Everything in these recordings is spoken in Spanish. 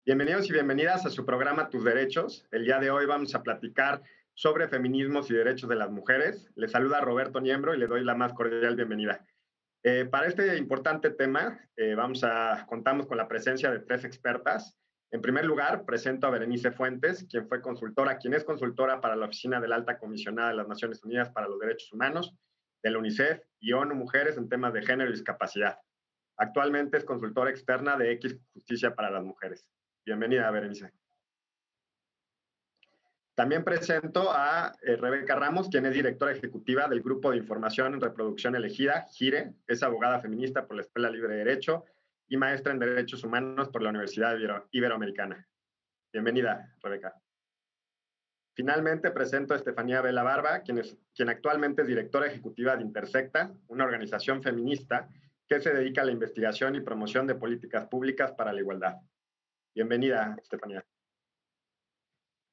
Bienvenidos y bienvenidas a su programa Tus Derechos. El día de hoy vamos a platicar sobre feminismos y derechos de las mujeres. Les saluda Roberto Niembro y le doy la más cordial bienvenida. Para este importante tema, contamos con la presencia de tres expertas. En primer lugar, presento a Berenice Fuentes, quien es consultora para la Oficina de la Alta Comisionada de las Naciones Unidas para los Derechos Humanos, de la UNICEF y ONU Mujeres en temas de género y discapacidad. Actualmente es consultora externa de X Justicia para las Mujeres. Bienvenida, Berenice. También presento a Rebeca Ramos, quien es directora ejecutiva del Grupo de Información en Reproducción Elegida, GIRE. Es abogada feminista por la Escuela Libre de Derecho y maestra en Derechos Humanos por la Universidad Iberoamericana. Bienvenida, Rebeca. Finalmente presento a Estefanía Vela Barba, quien actualmente es directora ejecutiva de Intersecta, una organización feminista que se dedica a la investigación y promoción de políticas públicas para la igualdad. Bienvenida, Estefanía.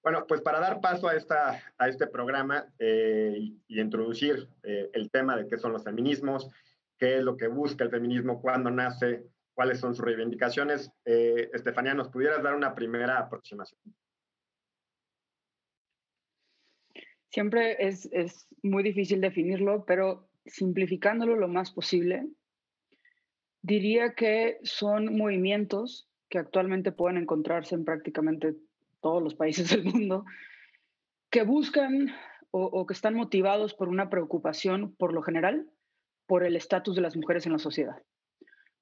Bueno, pues para dar paso a este programa y introducir el tema de qué son los feminismos, qué es lo que busca el feminismo, cuándo nace, cuáles son sus reivindicaciones, Estefanía, ¿nos pudieras dar una primera aproximación? Siempre es muy difícil definirlo, pero simplificándolo lo más posible, diría que son movimientos que actualmente pueden encontrarse en prácticamente todos los países del mundo, que buscan o que están motivados por una preocupación, por lo general, por el estatus de las mujeres en la sociedad,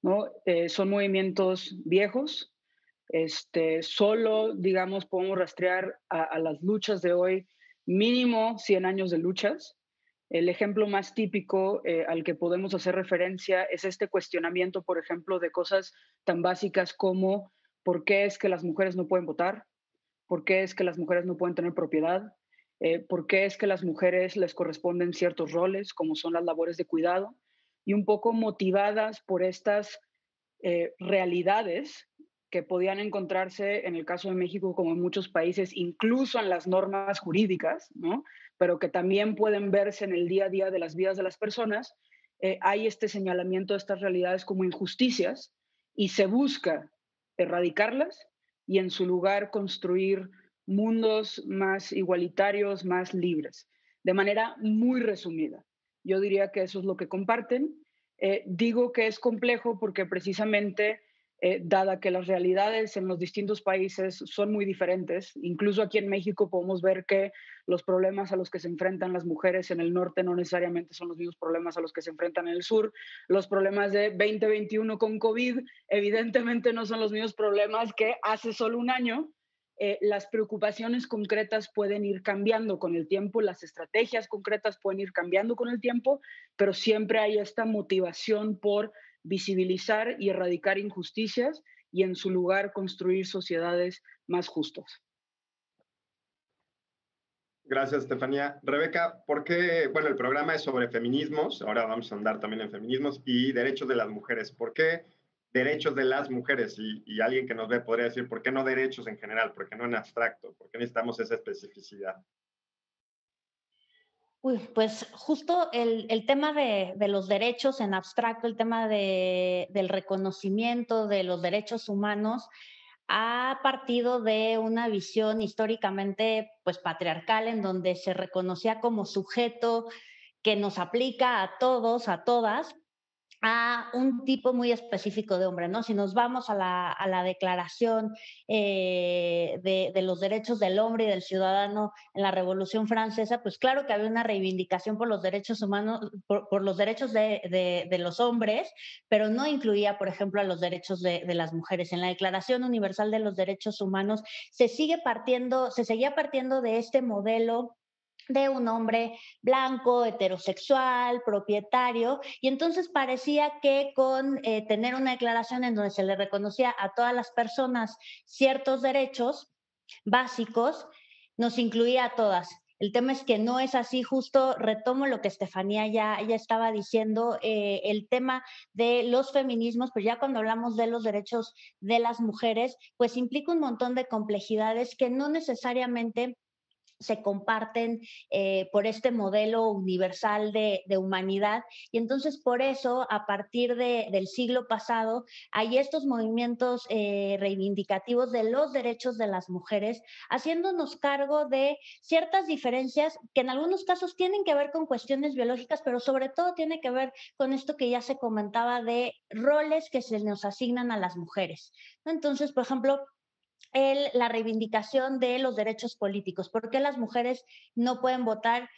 ¿no? Son movimientos viejos, solo, digamos, podemos rastrear a las luchas de hoy mínimo 100 años de luchas. El ejemplo más típico al que podemos hacer referencia es este cuestionamiento, por ejemplo, de cosas tan básicas como ¿por qué es que las mujeres no pueden votar? ¿Por qué es que las mujeres no pueden tener propiedad? ¿Por qué es que a las mujeres les corresponden ciertos roles, como son las labores de cuidado? Y un poco motivadas por estas realidades que podían encontrarse en el caso de México, como en muchos países, incluso en las normas jurídicas, ¿no? Pero que también pueden verse en el día a día de las vidas de las personas, hay este señalamiento de estas realidades como injusticias y se busca erradicarlas y en su lugar construir mundos más igualitarios, más libres. De manera muy resumida, yo diría que eso es lo que comparten. Digo que es complejo porque precisamente, dada que las realidades en los distintos países son muy diferentes, incluso aquí en México podemos ver que los problemas a los que se enfrentan las mujeres en el norte no necesariamente son los mismos problemas a los que se enfrentan en el sur. Los problemas de 2021 con COVID evidentemente no son los mismos problemas que hace solo un año. Las preocupaciones concretas pueden ir cambiando con el tiempo, las estrategias concretas pueden ir cambiando con el tiempo, pero siempre hay esta motivación por visibilizar y erradicar injusticias y en su lugar construir sociedades más justas. Gracias, Estefanía. Rebeca, ¿por qué? Bueno, el programa es sobre feminismos, ahora vamos a andar también en feminismos y derechos de las mujeres. ¿Por qué derechos de las mujeres? Y alguien que nos ve podría decir, ¿por qué no derechos en general? ¿Por qué no en abstracto? ¿Por qué necesitamos esa especificidad? Uy, pues justo el tema de los derechos en abstracto, el tema del reconocimiento de los derechos humanos, ha partido de una visión históricamente pues patriarcal en donde se reconocía como sujeto que nos aplica a todos, a todas, a un tipo muy específico de hombre, ¿no? Si nos vamos a la Declaración de los Derechos del Hombre y del Ciudadano en la Revolución Francesa, pues claro que había una reivindicación por los derechos humanos, por los derechos de los hombres, pero no incluía, por ejemplo, a los derechos de las mujeres. En la Declaración Universal de los Derechos Humanos se seguía partiendo de este modelo de un hombre blanco, heterosexual, propietario, y entonces parecía que con tener una declaración en donde se le reconocía a todas las personas ciertos derechos básicos, nos incluía a todas. El tema es que no es así. Justo retomo lo que Estefanía ya estaba diciendo, el tema de los feminismos, pues ya cuando hablamos de los derechos de las mujeres, pues implica un montón de complejidades que no necesariamente se comparten por este modelo universal de humanidad. Y entonces por eso, a partir del siglo pasado, hay estos movimientos reivindicativos de los derechos de las mujeres, haciéndonos cargo de ciertas diferencias que en algunos casos tienen que ver con cuestiones biológicas, pero sobre todo tiene que ver con esto que ya se comentaba de roles que se nos asignan a las mujeres. Entonces, por ejemplo, la reivindicación de los derechos políticos. ¿Por qué las mujeres no pueden votar?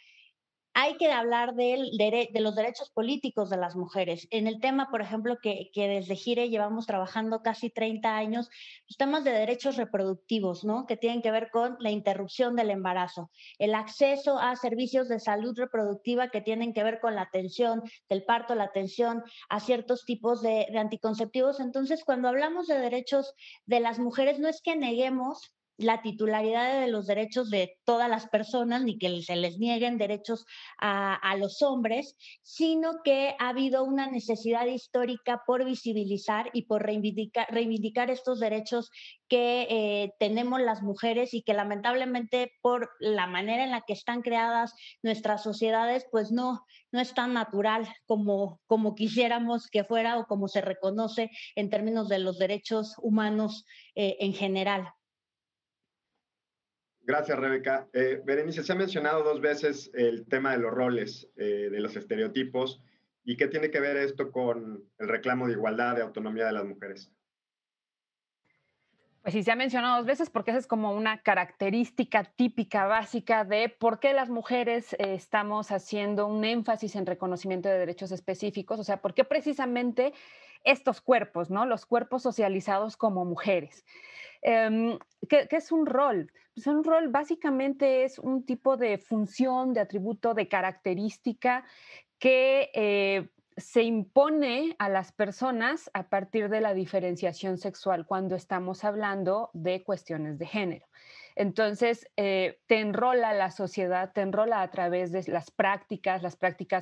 Hay que hablar de los derechos políticos de las mujeres. En el tema, por ejemplo, que desde Gire llevamos trabajando casi 30 años, los temas de derechos reproductivos, ¿no? Que tienen que ver con la interrupción del embarazo, el acceso a servicios de salud reproductiva que tienen que ver con la atención del parto, la atención a ciertos tipos de anticonceptivos. Entonces, cuando hablamos de derechos de las mujeres, no es que neguemos la titularidad de los derechos de todas las personas, ni que se les nieguen derechos a los hombres, sino que ha habido una necesidad histórica por visibilizar y por reivindicar estos derechos que tenemos las mujeres y que lamentablemente por la manera en la que están creadas nuestras sociedades, pues no es tan natural como quisiéramos que fuera o como se reconoce en términos de los derechos humanos en general. Gracias, Rebeca. Berenice, se ha mencionado 2 veces el tema de los roles, de los estereotipos, y qué tiene que ver esto con el reclamo de igualdad, de autonomía de las mujeres. Pues sí, se ha mencionado 2 veces porque esa es como una característica típica, básica de por qué las mujeres estamos haciendo un énfasis en reconocimiento de derechos específicos, o sea, por qué precisamente estos cuerpos, ¿no? Los cuerpos socializados como mujeres. ¿Qué es un rol? Pues un rol básicamente es un tipo de función, de atributo, de característica que se impone a las personas a partir de la diferenciación sexual cuando estamos hablando de cuestiones de género. Entonces, te enrola la sociedad, te enrola a través de las prácticas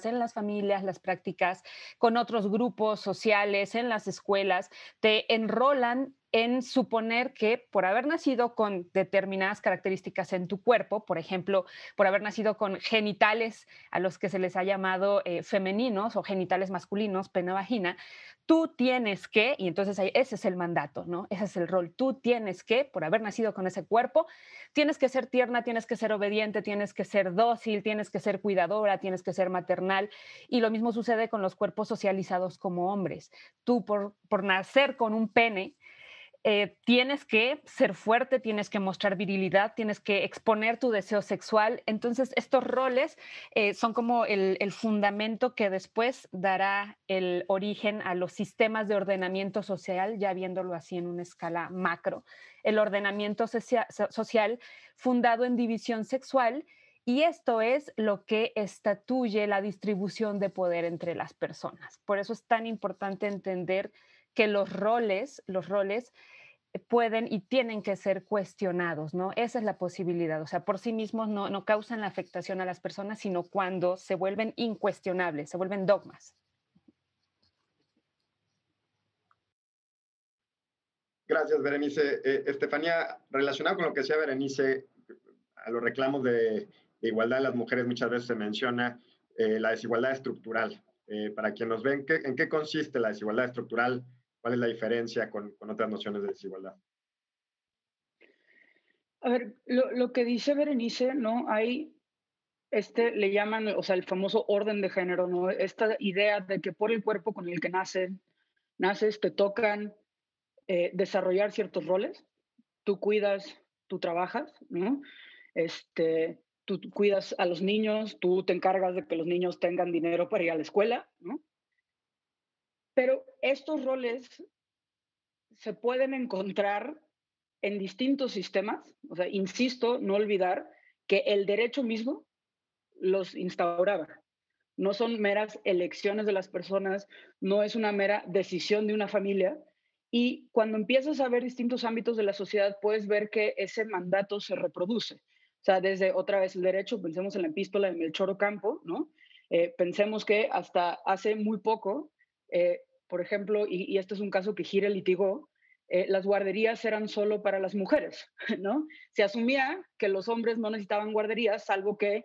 en las familias, las prácticas con otros grupos sociales, en las escuelas, te enrolan en suponer que por haber nacido con determinadas características en tu cuerpo, por ejemplo, por haber nacido con genitales a los que se les ha llamado femeninos o genitales masculinos, pene, vagina, tú tienes que, y entonces ese es el mandato, ¿no? Ese es el rol, tú tienes que, por haber nacido con ese cuerpo, tienes que ser tierna, tienes que ser obediente, tienes que ser dócil, tienes que ser cuidadora, tienes que ser maternal, y lo mismo sucede con los cuerpos socializados como hombres. Tú por nacer con un pene, tienes que ser fuerte, tienes que mostrar virilidad, tienes que exponer tu deseo sexual. Entonces, estos roles son como el fundamento que después dará el origen a los sistemas de ordenamiento social, ya viéndolo así en una escala macro. El ordenamiento social fundado en división sexual, y esto es lo que estatuye la distribución de poder entre las personas. Por eso es tan importante entender que los roles pueden y tienen que ser cuestionados, ¿no? Esa es la posibilidad. O sea, por sí mismos no causan la afectación a las personas, sino cuando se vuelven incuestionables, se vuelven dogmas. Gracias, Berenice. Estefanía, relacionado con lo que decía Berenice, a los reclamos de igualdad de las mujeres muchas veces se menciona la desigualdad estructural. Para quien nos ven, ¿en qué consiste la desigualdad estructural? ¿Cuál es la diferencia con otras nociones de desigualdad? A ver, lo que dice Berenice, ¿no? Hay, le llaman, o sea, el famoso orden de género, ¿no? Esta idea de que por el cuerpo con el que naces, te tocan desarrollar ciertos roles. Tú cuidas, tú trabajas, ¿no? Tú cuidas a los niños, tú te encargas de que los niños tengan dinero para ir a la escuela, ¿no? Pero estos roles se pueden encontrar en distintos sistemas. O sea, insisto, no olvidar que el derecho mismo los instauraba. No son meras elecciones de las personas, no es una mera decisión de una familia. Y cuando empiezas a ver distintos ámbitos de la sociedad, puedes ver que ese mandato se reproduce. O sea, desde otra vez el derecho, pensemos en la epístola de Melchor Ocampo, ¿no? Pensemos que hasta hace muy poco, por ejemplo, y este es un caso que Gire litigó, las guarderías eran solo para las mujeres, ¿no? Se asumía que los hombres no necesitaban guarderías, salvo que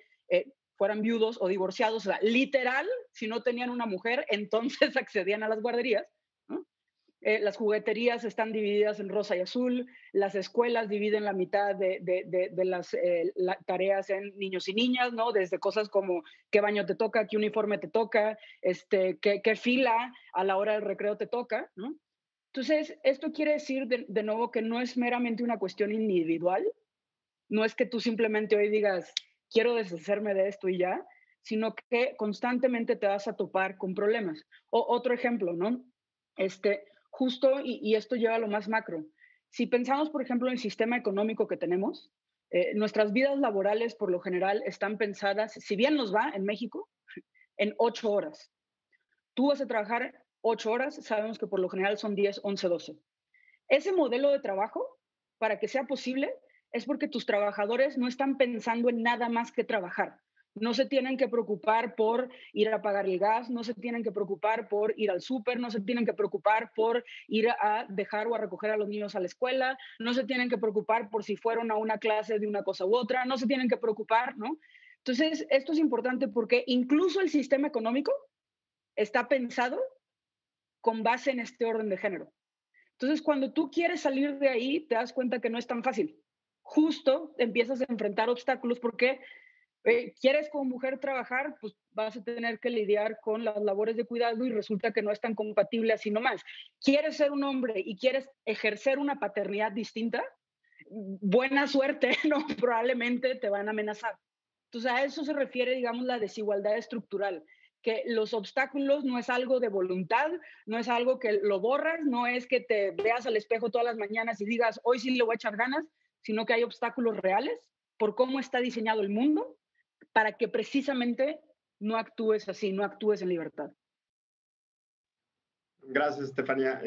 fueran viudos o divorciados, o sea, literal, si no tenían una mujer, entonces accedían a las guarderías, ¿no? Las jugueterías están divididas en rosa y azul, las escuelas dividen la mitad de las tareas en niños y niñas, ¿no? Desde cosas como qué baño te toca, qué uniforme te toca, qué fila a la hora del recreo te toca, ¿no? Entonces, esto quiere decir de nuevo que no es meramente una cuestión individual, no es que tú simplemente hoy digas, quiero deshacerme de esto y ya, sino que constantemente te vas a topar con problemas. Otro ejemplo, ¿no? Justo, y esto lleva a lo más macro. Si pensamos, por ejemplo, en el sistema económico que tenemos, nuestras vidas laborales por lo general están pensadas, si bien nos va en México, en 8 horas. Tú vas a trabajar 8 horas, sabemos que por lo general son 10, 11, 12. Ese modelo de trabajo, para que sea posible, es porque tus trabajadores no están pensando en nada más que trabajar. No se tienen que preocupar por ir a pagar el gas, no se tienen que preocupar por ir al súper, no se tienen que preocupar por ir a dejar o a recoger a los niños a la escuela, no se tienen que preocupar por si fueron a una clase de una cosa u otra, no se tienen que preocupar, ¿no? Entonces, esto es importante porque incluso el sistema económico está pensado con base en este orden de género. Entonces, cuando tú quieres salir de ahí, te das cuenta que no es tan fácil. Justo empiezas a enfrentar obstáculos porque quieres como mujer trabajar, pues vas a tener que lidiar con las labores de cuidado y resulta que no es tan compatible así nomás. Quieres ser un hombre y quieres ejercer una paternidad distinta, buena suerte, ¿no? Probablemente te van a amenazar. Entonces, a eso se refiere, digamos, la desigualdad estructural, que los obstáculos no es algo de voluntad, no es algo que lo borras, no es que te veas al espejo todas las mañanas y digas, hoy sí le voy a echar ganas, sino que hay obstáculos reales por cómo está diseñado el mundo para que precisamente no actúes así, no actúes en libertad. Gracias, Estefanía.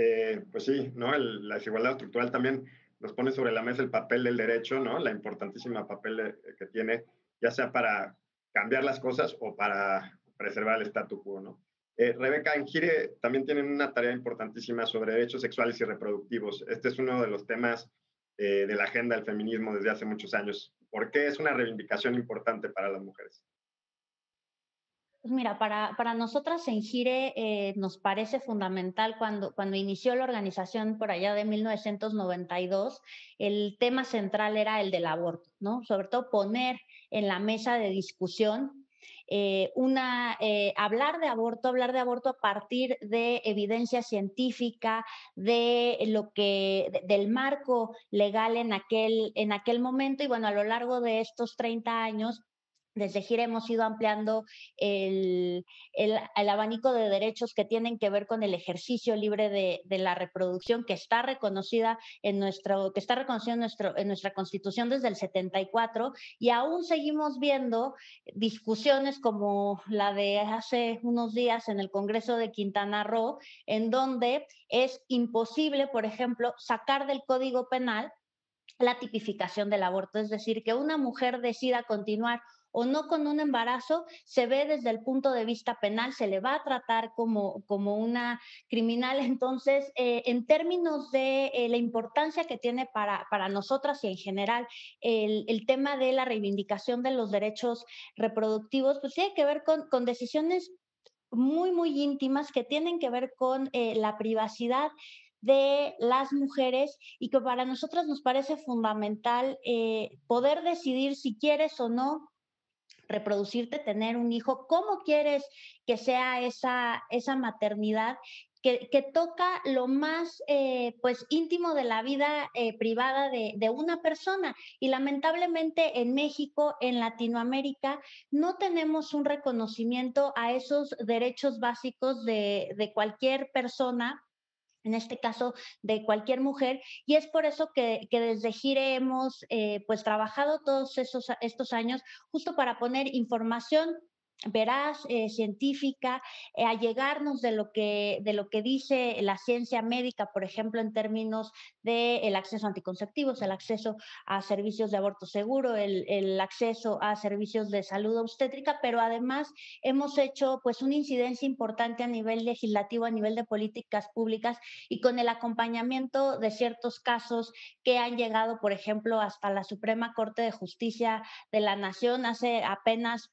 Pues sí, ¿no? La desigualdad estructural también nos pone sobre la mesa el papel del derecho, ¿no? La importantísima papel que tiene, ya sea para cambiar las cosas o para preservar el statu quo, ¿no? Rebeca, en Gire también tienen una tarea importantísima sobre derechos sexuales y reproductivos. Este es uno de los temas de la agenda del feminismo desde hace muchos años. ¿Por qué es una reivindicación importante para las mujeres? Pues mira, para nosotras en Gire nos parece fundamental cuando inició la organización por allá de 1992, el tema central era el del aborto, ¿no? Sobre todo poner en la mesa de discusión hablar de aborto a partir de evidencia científica, del marco legal en aquel momento y bueno, a lo largo de estos 30 años desde Gire hemos ido ampliando el abanico de derechos que tienen que ver con el ejercicio libre de la reproducción que está reconocida en nuestra Constitución desde el 74 y aún seguimos viendo discusiones como la de hace unos días en el Congreso de Quintana Roo, en donde es imposible, por ejemplo, sacar del Código Penal la tipificación del aborto, es decir, que una mujer decida continuar o no con un embarazo, se ve desde el punto de vista penal, se le va a tratar como una criminal. Entonces, en términos de la importancia que tiene para nosotras y en general el tema de la reivindicación de los derechos reproductivos, pues tiene que ver con decisiones muy, muy íntimas que tienen que ver con la privacidad de las mujeres y que para nosotros nos parece fundamental poder decidir si quieres o no reproducirte, tener un hijo, cómo quieres que sea esa maternidad que toca lo más pues íntimo de la vida privada de una persona. Y lamentablemente en México, en Latinoamérica, no tenemos un reconocimiento a esos derechos básicos de cualquier persona, en este caso de cualquier mujer, y es por eso que desde Gire hemos pues trabajado todos estos años justo para poner información veraz, científica, allegarnos de lo que dice la ciencia médica, por ejemplo, en términos del acceso a anticonceptivos, el acceso a servicios de aborto seguro, el acceso a servicios de salud obstétrica, pero además hemos hecho pues una incidencia importante a nivel legislativo, a nivel de políticas públicas y con el acompañamiento de ciertos casos que han llegado, por ejemplo, hasta la Suprema Corte de Justicia de la Nación. Hace apenas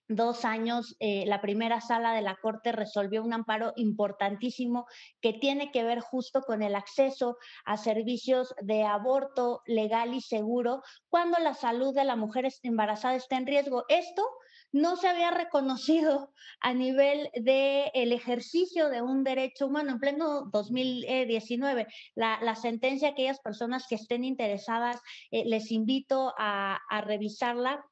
2 años, la primera sala de la Corte resolvió un amparo importantísimo que tiene que ver justo con el acceso a servicios de aborto legal y seguro cuando la salud de la mujer embarazada está en riesgo. Esto no se había reconocido a nivel del ejercicio de un derecho humano en pleno 2019. La sentencia, aquellas personas que estén interesadas, les invito a revisarla,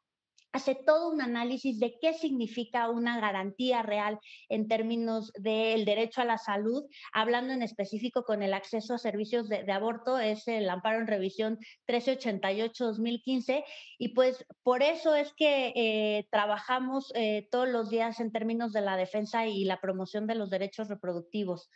hace todo un análisis de qué significa una garantía real en términos del derecho a la salud, hablando en específico con el acceso a servicios de aborto, es el amparo en revisión 1388-2015, y pues por eso es que trabajamos todos los días en términos de la defensa y la promoción de los derechos reproductivos.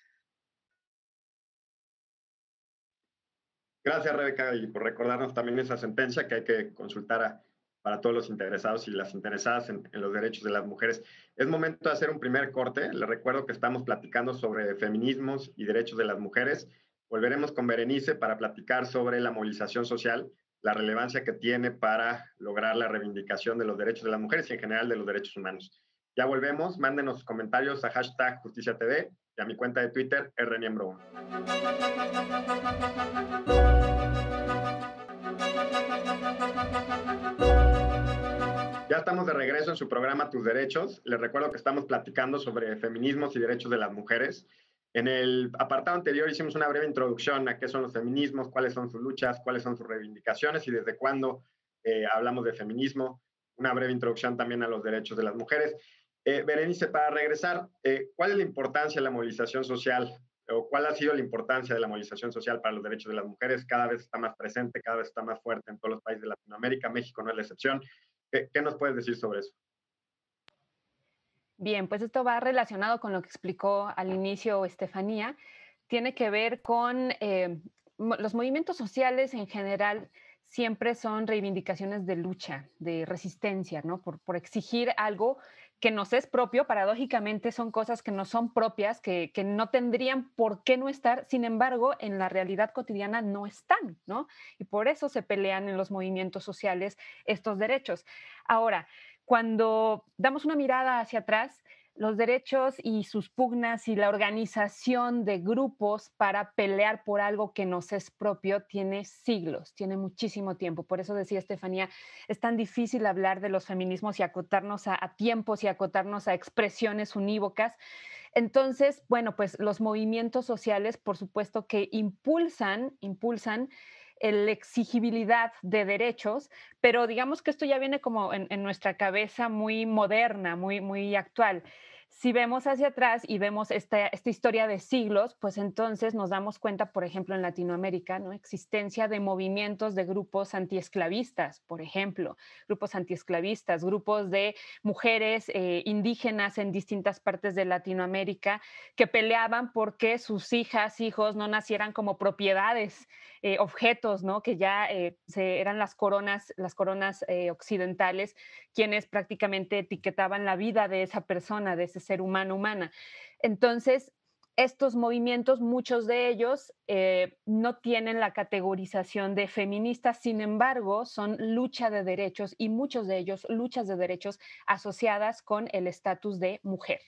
Gracias, Rebeca, y por recordarnos también esa sentencia que hay que consultar para todos los interesados y las interesadas en los derechos de las mujeres. Es momento de hacer un primer corte. Les recuerdo que estamos platicando sobre feminismos y derechos de las mujeres. Volveremos con Berenice para platicar sobre la movilización social, la relevancia que tiene para lograr la reivindicación de los derechos de las mujeres y en general de los derechos humanos. Ya volvemos. Mándenos sus comentarios a #JusticiaTV y a mi cuenta de Twitter, rniembro1. Ya estamos de regreso en su programa Tus Derechos. Les recuerdo que estamos platicando sobre feminismos y derechos de las mujeres. En el apartado anterior hicimos una breve introducción a qué son los feminismos, cuáles son sus luchas, cuáles son sus reivindicaciones y desde cuándo hablamos de feminismo. Una breve introducción también a los derechos de las mujeres. Berenice, para regresar, ¿cuál es la importancia de la movilización social o cuál ha sido la importancia de la movilización social para los derechos de las mujeres? Cada vez está más presente, cada vez está más fuerte en todos los países de Latinoamérica. México no es la excepción. ¿Qué nos puedes decir sobre eso? Bien, pues esto va relacionado con lo que explicó al inicio Estefanía. Tiene que ver con los movimientos sociales en general. Siempre son reivindicaciones de lucha, de resistencia, ¿no? Por exigir algo que nos es propio. Paradójicamente son cosas que no son propias, que no tendrían por qué no estar. Sin embargo, en la realidad cotidiana no están, ¿no? Y por eso se pelean en los movimientos sociales estos derechos. Ahora, cuando damos una mirada hacia atrás, los derechos y sus pugnas y la organización de grupos para pelear por algo que nos es propio tiene siglos, tiene muchísimo tiempo. Por eso decía Estefanía, es tan difícil hablar de los feminismos y acotarnos a tiempos y acotarnos a expresiones unívocas. Entonces, bueno, pues los movimientos sociales, por supuesto que impulsan la exigibilidad de derechos, pero digamos que esto ya viene como en nuestra cabeza muy moderna, muy actual. Si vemos hacia atrás y vemos esta historia de siglos, pues entonces nos damos cuenta, por ejemplo, en Latinoamérica, ¿no? Existencia de movimientos de grupos antiesclavistas, por ejemplo, grupos antiesclavistas, grupos de mujeres indígenas en distintas partes de Latinoamérica que peleaban porque sus hijas, hijos no nacieran como propiedades, objetos, ¿no? Que ya eran las coronas occidentales quienes prácticamente etiquetaban la vida de esa persona, de ese ser humano, humana. Entonces, estos movimientos, muchos de ellos no tienen la categorización de feministas, sin embargo, son lucha de derechos y muchos de ellos luchas de derechos asociadas con el estatus de mujer.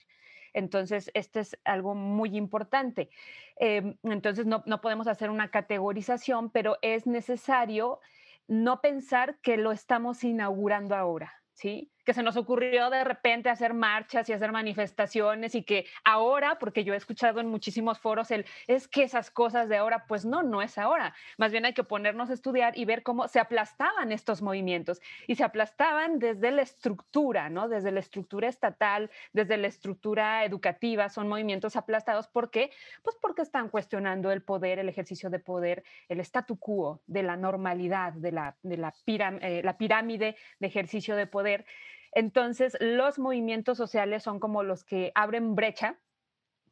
Entonces, esto es algo muy importante. Entonces, no podemos hacer una categorización, pero es necesario no pensar que lo estamos inaugurando ahora, ¿sí? Que se nos ocurrió de repente hacer marchas y hacer manifestaciones y que ahora, porque yo he escuchado en muchísimos foros es que esas cosas de ahora, pues no es ahora. Más bien hay que ponernos a estudiar y ver cómo se aplastaban estos movimientos y se aplastaban desde la estructura, ¿no? Desde la estructura estatal, desde la estructura educativa, son movimientos aplastados. ¿Por qué? Pues porque están cuestionando el poder, el ejercicio de poder, el statu quo de la normalidad, de la pirámide de ejercicio de poder. Entonces, los movimientos sociales son como los que abren brecha.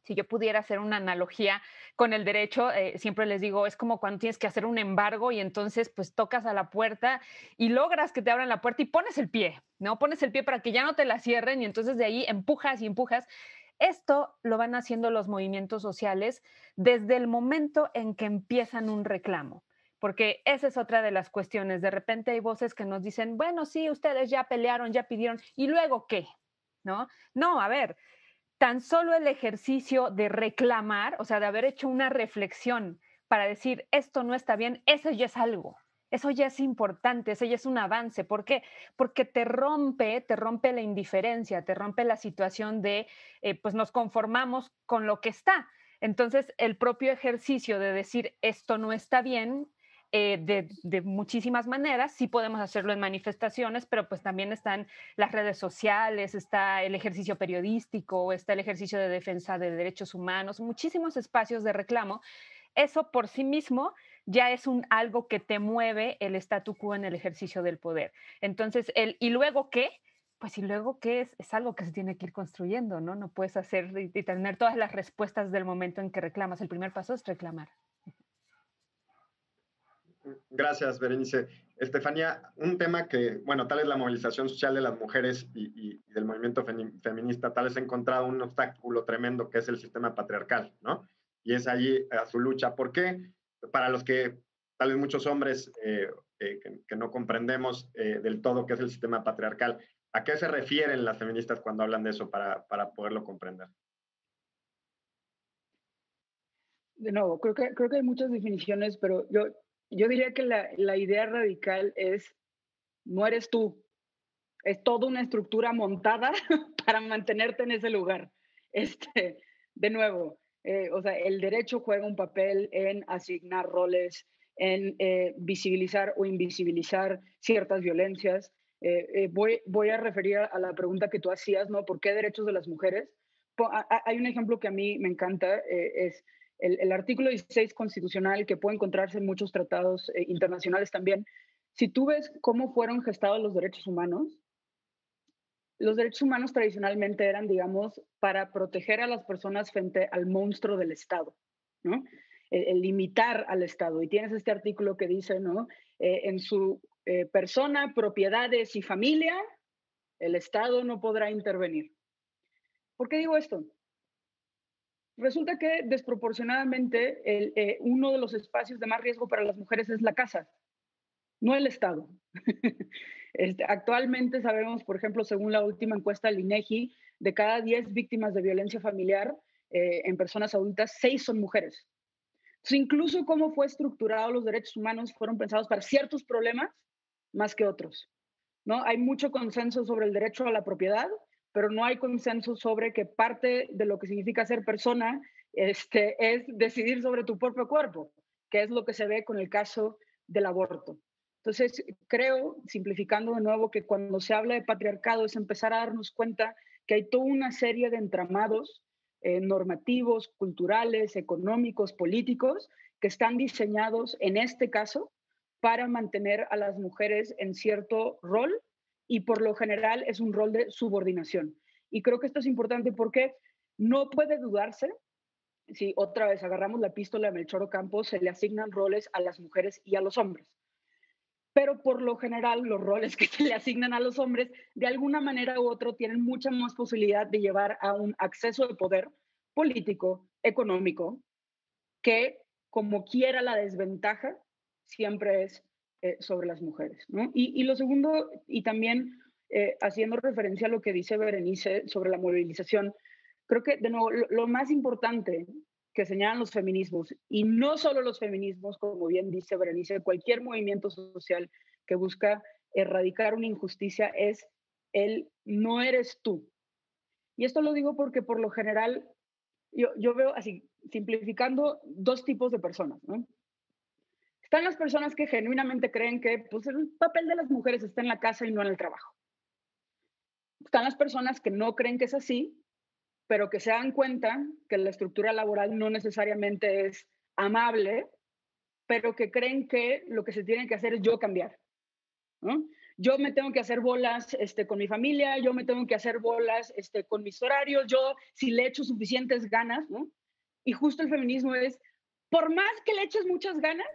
Si yo pudiera hacer una analogía con el derecho, siempre les digo, es como cuando tienes que hacer un embargo y entonces pues tocas a la puerta y logras que te abran la puerta y pones el pie, ¿no? Pones el pie para que ya no te la cierren y entonces de ahí empujas y empujas. Esto lo van haciendo los movimientos sociales desde el momento en que empiezan un reclamo. Porque esa es otra de las cuestiones. De repente hay voces que nos dicen, bueno, sí, ustedes ya pelearon, ya pidieron, ¿y luego qué? ¿No? No, a ver, tan solo el ejercicio de reclamar, o sea, de haber hecho una reflexión para decir esto no está bien, eso ya es algo, eso ya es importante, eso ya es un avance. ¿Por qué? Porque te rompe la indiferencia, te rompe la situación de, pues nos conformamos con lo que está. Entonces, el propio ejercicio de decir esto no está bien, de muchísimas maneras. Sí podemos hacerlo en manifestaciones, pero pues también están las redes sociales, está el ejercicio periodístico, está el ejercicio de defensa de derechos humanos, muchísimos espacios de reclamo. Eso por sí mismo ya es algo que te mueve el statu quo en el ejercicio del poder. Entonces, ¿y luego qué? Pues y luego qué es algo que se tiene que ir construyendo, ¿no? No puedes hacer y tener todas las respuestas del momento en que reclamas. El primer paso es reclamar. Gracias, Berenice. Estefanía, un tema que, bueno, tal es la movilización social de las mujeres y del movimiento feminista, tal vez ha encontrado un obstáculo tremendo que es el sistema patriarcal, ¿no? Y es allí a su lucha. ¿Por qué? Para los que tal vez muchos hombres que no comprendemos del todo qué es el sistema patriarcal, ¿a qué se refieren las feministas cuando hablan de eso para poderlo comprender? De nuevo, creo que hay muchas definiciones, pero yo diría que la idea radical es, no eres tú, es toda una estructura montada para mantenerte en ese lugar. De nuevo, o sea, el derecho juega un papel en asignar roles, en visibilizar o invisibilizar ciertas violencias. Voy a referir a la pregunta que tú hacías, ¿no? ¿Por qué derechos de las mujeres? Hay un ejemplo que a mí me encanta, es el artículo 16 constitucional, que puede encontrarse en muchos tratados internacionales también. Si tú ves cómo fueron gestados los derechos humanos tradicionalmente eran, digamos, para proteger a las personas frente al monstruo del Estado, ¿no? El limitar al Estado. Y tienes este artículo que dice, ¿no? En su persona, propiedades y familia, el Estado no podrá intervenir. ¿Por qué digo esto? Resulta que desproporcionadamente uno de los espacios de más riesgo para las mujeres es la casa, no el Estado. Actualmente sabemos, por ejemplo, según la última encuesta del INEGI, de cada 10 víctimas de violencia familiar en personas adultas, 6 son mujeres. Entonces, incluso cómo fue estructurado los derechos humanos fueron pensados para ciertos problemas más que otros, ¿no? Hay mucho consenso sobre el derecho a la propiedad, pero no hay consenso sobre que parte de lo que significa ser persona es decidir sobre tu propio cuerpo, que es lo que se ve con el caso del aborto. Entonces, creo, simplificando de nuevo, que cuando se habla de patriarcado es empezar a darnos cuenta que hay toda una serie de entramados normativos, culturales, económicos, políticos, que están diseñados en este caso para mantener a las mujeres en cierto rol, y por lo general es un rol de subordinación. Y creo que esto es importante porque no puede dudarse, si otra vez agarramos la epístola de Melchor Ocampo, se le asignan roles a las mujeres y a los hombres. Pero por lo general los roles que se le asignan a los hombres, de alguna manera u otra, tienen mucha más posibilidad de llevar a un acceso de poder político, económico, que como quiera la desventaja siempre es sobre las mujeres, ¿no? Y lo segundo, y también haciendo referencia a lo que dice Berenice sobre la movilización, creo que de nuevo lo más importante que señalan los feminismos, y no solo los feminismos, como bien dice Berenice, cualquier movimiento social que busca erradicar una injusticia, es el no eres tú. Y esto lo digo porque por lo general yo veo así, simplificando, dos tipos de personas, ¿no? Están las personas que genuinamente creen que pues, el papel de las mujeres está en la casa y no en el trabajo. Están las personas que no creen que es así, pero que se dan cuenta que la estructura laboral no necesariamente es amable, pero que creen que lo que se tiene que hacer es yo cambiar, ¿no? yo me tengo que hacer bolas con mi familia, yo me tengo que hacer bolas con mis horarios, yo si le echo suficientes ganas, ¿no? Y justo el feminismo es, por más que le eches muchas ganas,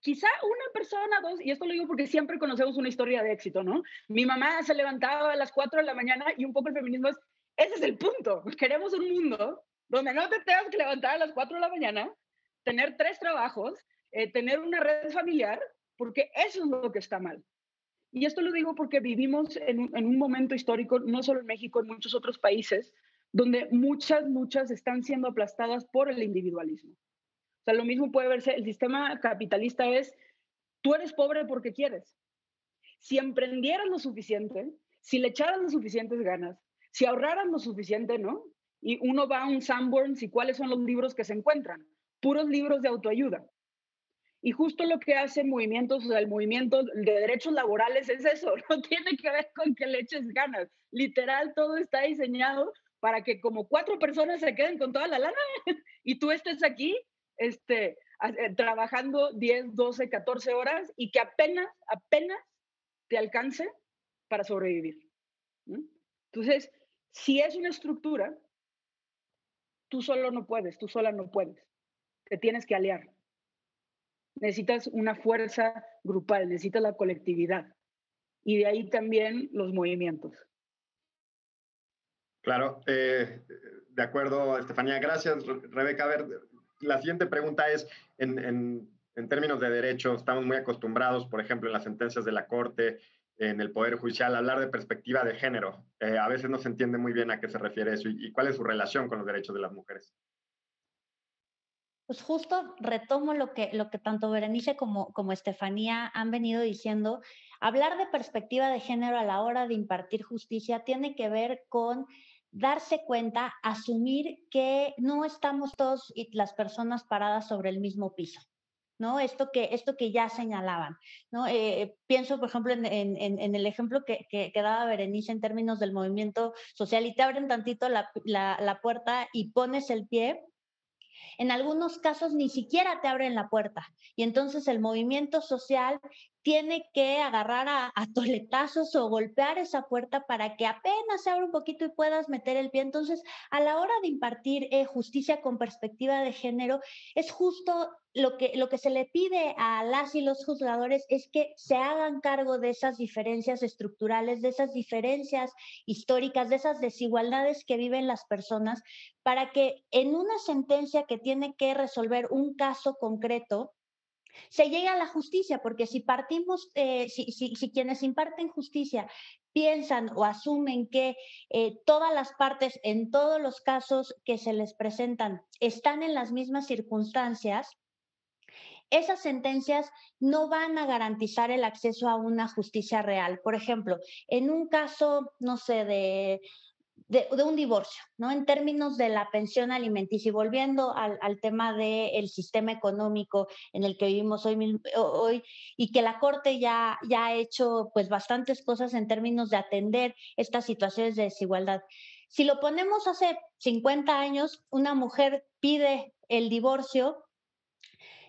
quizá una persona, dos, y esto lo digo porque siempre conocemos una historia de éxito, ¿no? Mi mamá se levantaba a las 4 de la mañana y un poco el feminismo es, ese es el punto. Queremos un mundo donde no te tengas que levantar a las 4 de la mañana, tener 3 trabajos, tener una red familiar, porque eso es lo que está mal. Y esto lo digo porque vivimos en un momento histórico, no solo en México, en muchos otros países, donde muchas están siendo aplastadas por el individualismo. O sea, lo mismo puede verse, el sistema capitalista es, tú eres pobre porque quieres. Si emprendieras lo suficiente, si le echaras las suficientes ganas, si ahorraras lo suficiente, ¿no? Y uno va a un Sanborns y cuáles son los libros que se encuentran, puros libros de autoayuda. Y justo lo que hace movimientos, o sea, el movimiento de derechos laborales es eso, no tiene que ver con que le eches ganas. Literal, todo está diseñado para que como 4 personas se queden con toda la lana y tú estés aquí trabajando 10, 12, 14 horas y que apenas te alcance para sobrevivir. ¿No? Entonces, si es una estructura, tú solo no puedes, tú sola no puedes. Te tienes que aliar. Necesitas una fuerza grupal, necesitas la colectividad. Y de ahí también los movimientos. Claro, de acuerdo, Estefanía. Gracias, Rebeca. A ver, la siguiente pregunta es, en términos de derechos, estamos muy acostumbrados, por ejemplo, en las sentencias de la Corte, en el Poder Judicial, a hablar de perspectiva de género. A veces no se entiende muy bien a qué se refiere eso y cuál es su relación con los derechos de las mujeres. Pues justo retomo lo que tanto Berenice como Estefanía han venido diciendo. Hablar de perspectiva de género a la hora de impartir justicia tiene que ver con darse cuenta, asumir que no estamos todos las personas paradas sobre el mismo piso. ¿No? Esto que ya señalaban, ¿no? Pienso, por ejemplo, en el ejemplo que daba Berenice en términos del movimiento social, y te abren tantito la puerta y pones el pie. En algunos casos ni siquiera te abren la puerta y entonces el movimiento social tiene que agarrar a toletazos o golpear esa puerta para que apenas se abra un poquito y puedas meter el pie. Entonces, a la hora de impartir justicia con perspectiva de género, es justo lo que se le pide a las y los juzgadores es que se hagan cargo de esas diferencias estructurales, de esas diferencias históricas, de esas desigualdades que viven las personas, para que en una sentencia que tiene que resolver un caso concreto, se llegue a la justicia, porque si partimos, si quienes imparten justicia piensan o asumen que todas las partes en todos los casos que se les presentan están en las mismas circunstancias, esas sentencias no van a garantizar el acceso a una justicia real. Por ejemplo, en un caso, no sé, de un divorcio, ¿no? En términos de la pensión alimenticia, y volviendo al tema del sistema económico en el que vivimos hoy y que la Corte ya ha hecho pues bastantes cosas en términos de atender estas situaciones de desigualdad. Si lo ponemos hace 50 años, una mujer pide el divorcio,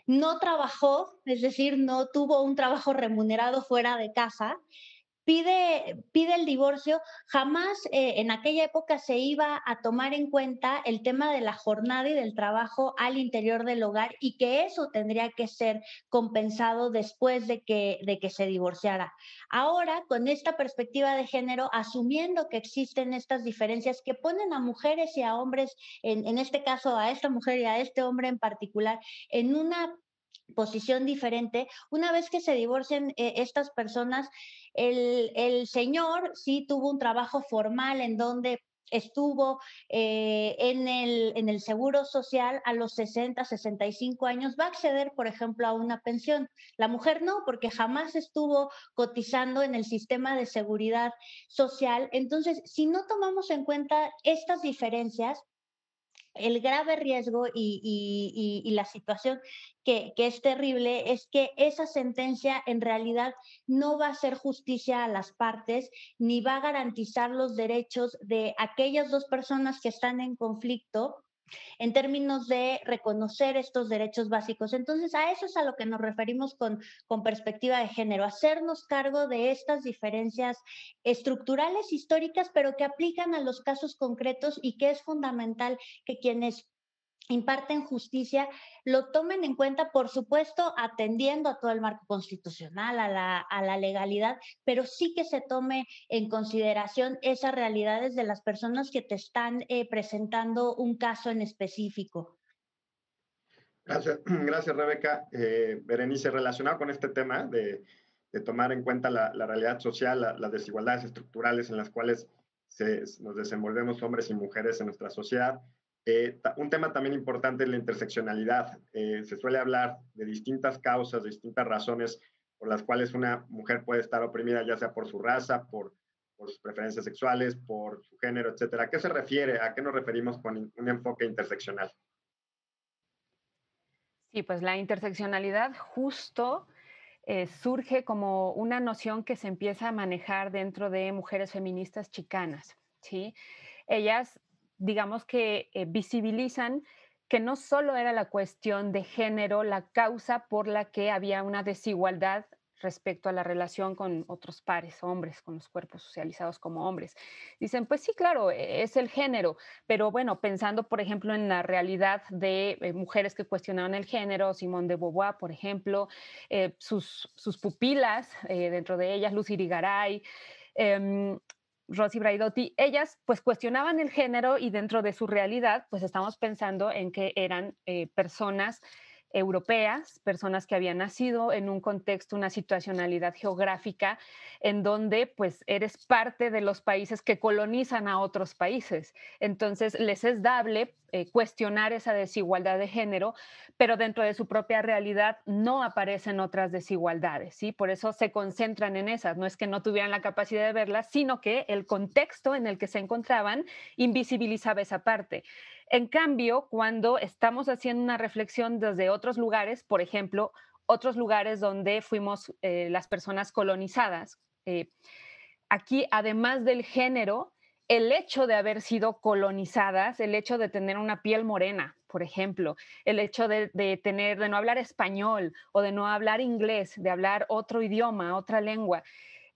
no trabajó, es decir, no tuvo un trabajo remunerado fuera de casa, pide el divorcio, jamás en aquella época se iba a tomar en cuenta el tema de la jornada y del trabajo al interior del hogar y que eso tendría que ser compensado después de que se divorciara. Ahora, con esta perspectiva de género, asumiendo que existen estas diferencias que ponen a mujeres y a hombres, en este caso a esta mujer y a este hombre en particular, en una posición diferente, una vez que se divorcien estas personas, el señor sí tuvo un trabajo formal en donde estuvo en el seguro social a los 60, 65 años, va a acceder, por ejemplo, a una pensión. La mujer no, porque jamás estuvo cotizando en el sistema de seguridad social. Entonces, si no tomamos en cuenta estas diferencias, el grave riesgo y la situación que es terrible es que esa sentencia en realidad no va a hacer justicia a las partes ni va a garantizar los derechos de aquellas dos personas que están en conflicto en términos de reconocer estos derechos básicos. Entonces, a eso es a lo que nos referimos con perspectiva de género, hacernos cargo de estas diferencias estructurales, históricas, pero que aplican a los casos concretos y que es fundamental que quienes imparten justicia lo tomen en cuenta, por supuesto, atendiendo a todo el marco constitucional, a la legalidad, pero sí que se tome en consideración esas realidades de las personas que te están presentando un caso en específico. Gracias, gracias Rebeca. Berenice, relacionado con este tema de tomar en cuenta la realidad social, las desigualdades estructurales en las cuales nos desenvolvemos hombres y mujeres en nuestra sociedad, un tema también importante es la interseccionalidad. Se suele hablar de distintas causas, de distintas razones por las cuales una mujer puede estar oprimida, ya sea por su raza, por sus preferencias sexuales, por su género, etcétera. ¿A qué se refiere? ¿A qué nos referimos con un enfoque interseccional? Sí, pues la interseccionalidad justo surge como una noción que se empieza a manejar dentro de mujeres feministas chicanas, ¿sí? Ellas, digamos que visibilizan que no solo era la cuestión de género la causa por la que había una desigualdad respecto a la relación con otros pares, hombres, con los cuerpos socializados como hombres. Dicen, pues sí, claro, es el género, pero bueno, pensando, por ejemplo, en la realidad de mujeres que cuestionaban el género, Simone de Beauvoir, por ejemplo, sus pupilas, dentro de ellas, Lucy Irigaray, Rosy Braidotti, ellas pues cuestionaban el género y dentro de su realidad pues estamos pensando en que eran personas europeas, personas que habían nacido en un contexto, una situacionalidad geográfica en donde pues eres parte de los países que colonizan a otros países. Entonces les es dable cuestionar esa desigualdad de género, pero dentro de su propia realidad no aparecen otras desigualdades, ¿sí? Por eso se concentran en esas. No es que no tuvieran la capacidad de verlas, sino que el contexto en el que se encontraban invisibilizaba esa parte. En cambio, cuando estamos haciendo una reflexión desde otros lugares, por ejemplo, otros lugares donde fuimos las personas colonizadas, aquí, además del género, el hecho de haber sido colonizadas, el hecho de tener una piel morena, por ejemplo, el hecho de no hablar español o de no hablar inglés, de hablar otro idioma, otra lengua,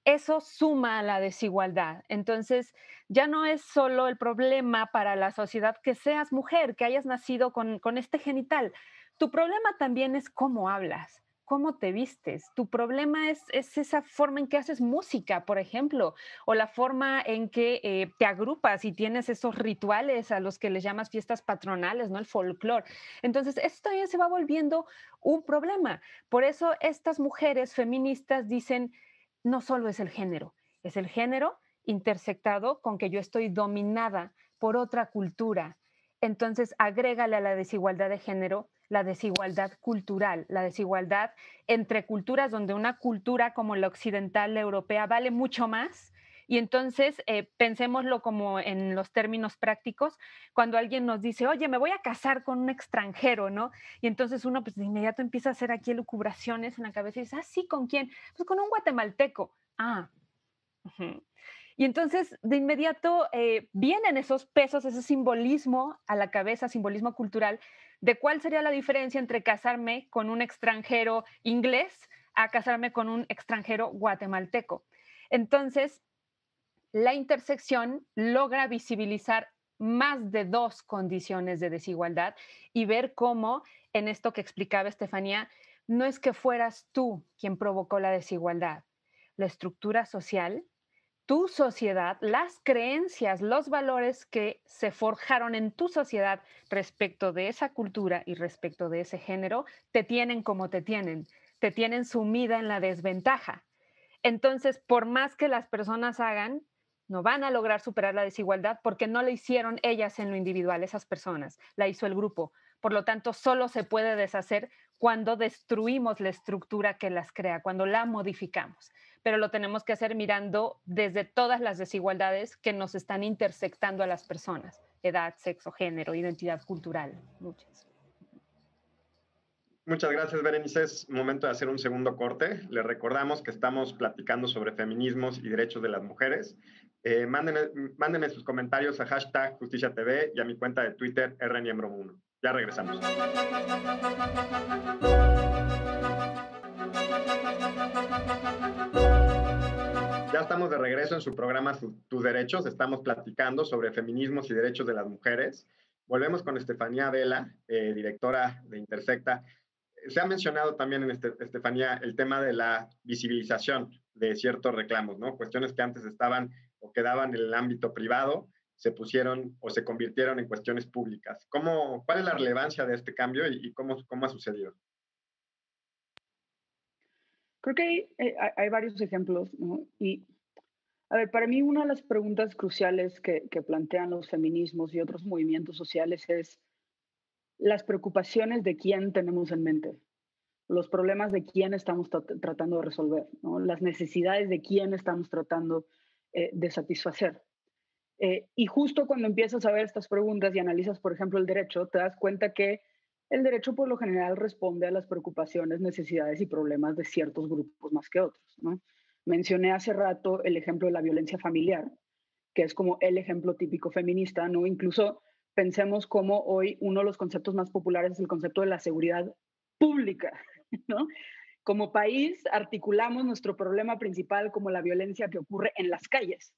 eso suma a la desigualdad. Entonces, ya no es solo el problema para la sociedad que seas mujer, que hayas nacido con este genital. Tu problema también es cómo hablas, cómo te vistes. Tu problema es esa forma en que haces música, por ejemplo, o la forma en que te agrupas y tienes esos rituales a los que les llamas fiestas patronales, ¿no? El folclore. Entonces, esto también se va volviendo un problema. Por eso estas mujeres feministas dicen, no solo es el género intersectado con que yo estoy dominada por otra cultura. Entonces, agrégale a la desigualdad de género la desigualdad cultural, la desigualdad entre culturas donde una cultura como la occidental, la europea, vale mucho más. Y entonces, pensémoslo como en los términos prácticos, cuando alguien nos dice, oye, me voy a casar con un extranjero, ¿no? Y entonces uno pues de inmediato empieza a hacer aquí elucubraciones en la cabeza y dice, ah, sí, ¿con quién? Pues con un guatemalteco. Ah, uh-huh. Y entonces de inmediato vienen esos pesos, ese simbolismo a la cabeza, simbolismo cultural, de cuál sería la diferencia entre casarme con un extranjero inglés a casarme con un extranjero guatemalteco. Entonces, la intersección logra visibilizar más de dos condiciones de desigualdad y ver cómo, en esto que explicaba Estefanía, no es que fueras tú quien provocó la desigualdad. La estructura social, tu sociedad, las creencias, los valores que se forjaron en tu sociedad respecto de esa cultura y respecto de ese género, te tienen como te tienen sumida en la desventaja. Entonces, por más que las personas hagan, no van a lograr superar la desigualdad porque no la hicieron ellas en lo individual, esas personas, la hizo el grupo. Por lo tanto, solo se puede deshacer cuando destruimos la estructura que las crea, cuando la modificamos. Pero lo tenemos que hacer mirando desde todas las desigualdades que nos están intersectando a las personas, edad, sexo, género, identidad cultural, muchas. Muchas gracias, Berenice. Es momento de hacer un segundo corte. Les recordamos que estamos platicando sobre feminismos y derechos de las mujeres. Mándenme sus comentarios a hashtag JusticiaTV y a mi cuenta de Twitter, rniembro1. Ya regresamos. Ya estamos de regreso en su programa Tus Derechos. Estamos platicando sobre feminismos y derechos de las mujeres. Volvemos con Estefanía Vela, directora de Intersecta. Se ha mencionado también en Estefanía el tema de la visibilización de ciertos reclamos, ¿no? Cuestiones que antes estaban o quedaban en el ámbito privado, se pusieron o se convirtieron en cuestiones públicas. ¿Cuál es la relevancia de este cambio y cómo ha sucedido? Creo que hay varios ejemplos, ¿no? Y, a ver, para mí una de las preguntas cruciales que plantean los feminismos y otros movimientos sociales es las preocupaciones de quién tenemos en mente, los problemas de quién estamos tratando de resolver, ¿no? Las necesidades de quién estamos tratando de satisfacer. Y justo cuando empiezas a ver estas preguntas y analizas, por ejemplo, el derecho, te das cuenta que el derecho por lo general responde a las preocupaciones, necesidades y problemas de ciertos grupos más que otros, ¿no? Mencioné hace rato el ejemplo de la violencia familiar, que es como el ejemplo típico feminista, ¿no? Incluso pensemos como hoy uno de los conceptos más populares es el concepto de la seguridad pública, ¿no? Como país articulamos nuestro problema principal como la violencia que ocurre en las calles.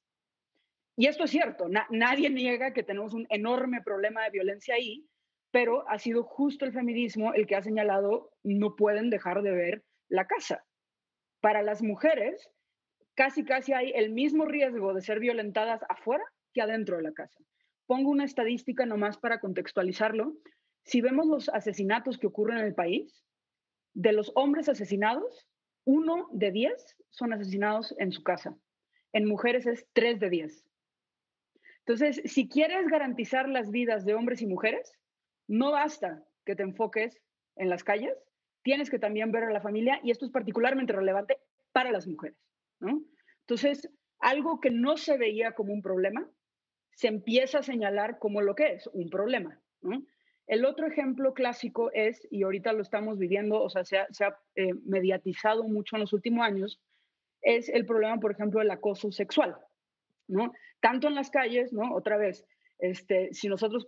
Y esto es cierto, nadie niega que tenemos un enorme problema de violencia ahí, pero ha sido justo el feminismo el que ha señalado no pueden dejar de ver la casa. Para las mujeres, casi hay el mismo riesgo de ser violentadas afuera que adentro de la casa. Pongo una estadística nomás para contextualizarlo. Si vemos los asesinatos que ocurren en el país, de los hombres asesinados, 1 de 10 son asesinados en su casa. En mujeres es 3 de 10. Entonces, si quieres garantizar las vidas de hombres y mujeres, no basta que te enfoques en las calles, tienes que también ver a la familia, y esto es particularmente relevante para las mujeres, ¿no? Entonces, algo que no se veía como un problema, se empieza a señalar como lo que es, un problema, ¿no? El otro ejemplo clásico es, y ahorita lo estamos viviendo, o sea, se ha mediatizado mucho en los últimos años, es el problema, por ejemplo, del acoso sexual, ¿no? Tanto en las calles, ¿no? Otra vez, si nosotros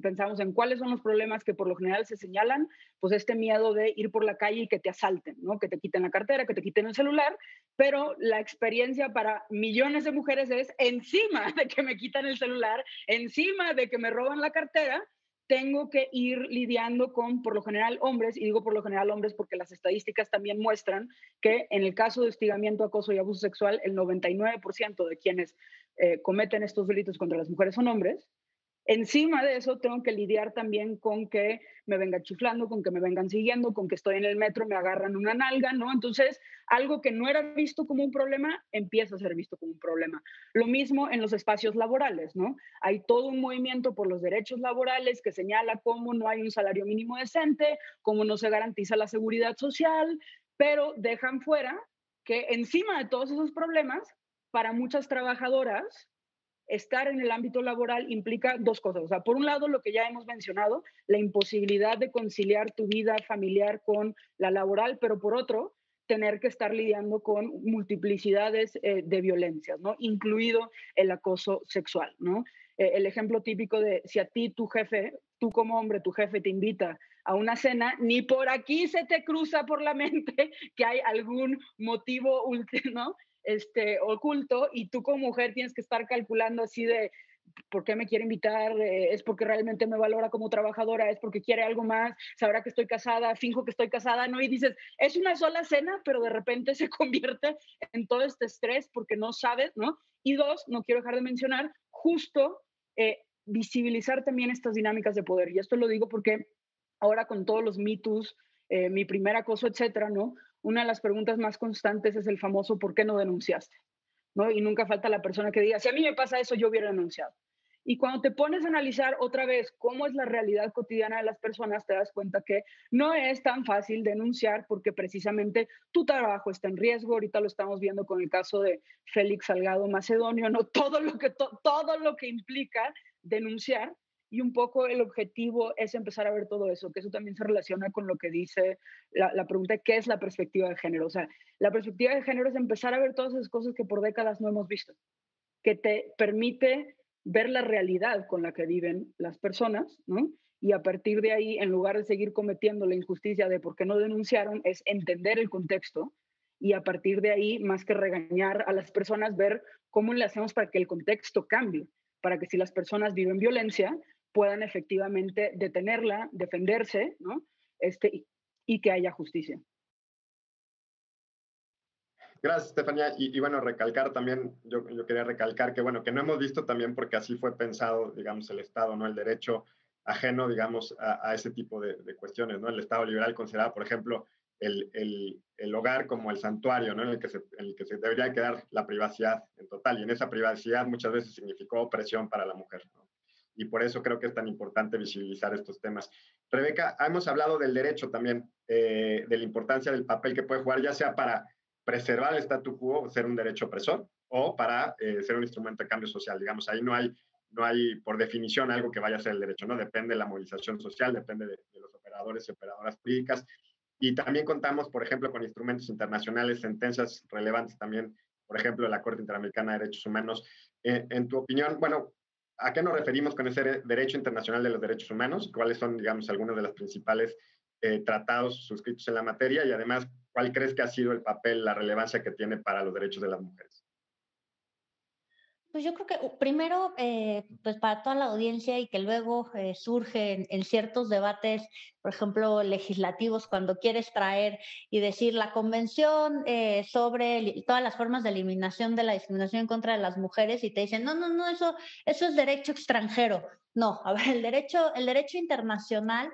pensamos en cuáles son los problemas que por lo general se señalan, pues este miedo de ir por la calle y que te asalten, ¿no? Que te quiten la cartera, que te quiten el celular, pero la experiencia para millones de mujeres es encima de que me quitan el celular, encima de que me roban la cartera, tengo que ir lidiando con, por lo general, hombres, y digo por lo general hombres porque las estadísticas también muestran que en el caso de hostigamiento, acoso y abuso sexual, el 99% de quienes cometen estos delitos contra las mujeres son hombres. Encima de eso, tengo que lidiar también con que me vengan chiflando, con que me vengan siguiendo, con que estoy en el metro, me agarran una nalga, ¿no? Entonces, algo que no era visto como un problema, empieza a ser visto como un problema. Lo mismo en los espacios laborales, ¿no? Hay todo un movimiento por los derechos laborales que señala cómo no hay un salario mínimo decente, cómo no se garantiza la seguridad social, pero dejan fuera que encima de todos esos problemas, para muchas trabajadoras, estar en el ámbito laboral implica dos cosas. O sea, por un lado, lo que ya hemos mencionado, la imposibilidad de conciliar tu vida familiar con la laboral, pero por otro, tener que estar lidiando con multiplicidades de violencias, ¿no? Incluido el acoso sexual, ¿no? El ejemplo típico de si a ti tu jefe, tú como hombre, tu jefe te invita a una cena, ni por aquí se te cruza por la mente que hay algún motivo, ¿no? Oculto, y tú como mujer tienes que estar calculando así de ¿por qué me quiere invitar? ¿Es porque realmente me valora como trabajadora? ¿Es porque quiere algo más? ¿Sabrá que estoy casada? ¿Finjo que estoy casada? ¿No? Y dices, es una sola cena, pero de repente se convierte en todo este estrés porque no sabes, ¿no? Y dos, no quiero dejar de mencionar, justo visibilizar también estas dinámicas de poder. Y esto lo digo porque ahora con todos los Me Toos, mi primer acoso, etcétera, ¿no? Una de las preguntas más constantes es el famoso ¿por qué no denunciaste? ¿No? Y nunca falta la persona que diga, si a mí me pasa eso, yo hubiera denunciado. Y cuando te pones a analizar otra vez cómo es la realidad cotidiana de las personas, te das cuenta que no es tan fácil denunciar porque precisamente tu trabajo está en riesgo. Ahorita lo estamos viendo con el caso de Félix Salgado Macedonio, ¿no? Todo lo que implica denunciar. y un poco el objetivo es empezar a ver todo eso, que eso también se relaciona con lo que dice la pregunta de qué es la perspectiva de género. O sea, la perspectiva de género es empezar a ver todas esas cosas que por décadas no hemos visto, que te permite ver la realidad con la que viven las personas, ¿no? Y a partir de ahí, en lugar de seguir cometiendo la injusticia de por qué no denunciaron, es entender el contexto y a partir de ahí, más que regañar a las personas, ver cómo le hacemos para que el contexto cambie, para que si las personas viven violencia, puedan efectivamente detenerla, defenderse, ¿no? Y que haya justicia. Gracias, Estefanía. Y bueno, recalcar también, yo quería recalcar que, bueno, que no hemos visto también porque así fue pensado, digamos, el Estado, ¿no? El derecho ajeno, digamos, a ese tipo de cuestiones, ¿no? El Estado liberal consideraba, por ejemplo, el hogar como el santuario, ¿no? En el que se debería quedar la privacidad en total. Y en esa privacidad muchas veces significó opresión para la mujer, ¿no? Y por eso creo que es tan importante visibilizar estos temas. Rebeca, hemos hablado del derecho también, de la importancia del papel que puede jugar, ya sea para preservar el statu quo, ser un derecho opresor, o para ser un instrumento de cambio social. Digamos, ahí no hay por definición algo que vaya a ser el derecho, ¿no? Depende de la movilización social, depende de los operadores y operadoras jurídicas. Y también contamos, por ejemplo, con instrumentos internacionales, sentencias relevantes también, por ejemplo, de la Corte Interamericana de Derechos Humanos. En tu opinión, bueno, ¿a qué nos referimos con ese derecho internacional de los derechos humanos? ¿Cuáles son, digamos, algunos de los principales tratados suscritos en la materia? Y además, ¿cuál crees que ha sido el papel, la relevancia que tiene para los derechos de las mujeres? Pues yo creo que primero, pues para toda la audiencia y que luego surge en ciertos debates, por ejemplo, legislativos, cuando quieres traer y decir la convención sobre todas las formas de eliminación de la discriminación en contra de las mujeres y te dicen, no, no, no, eso es derecho extranjero. No, a ver, el derecho internacional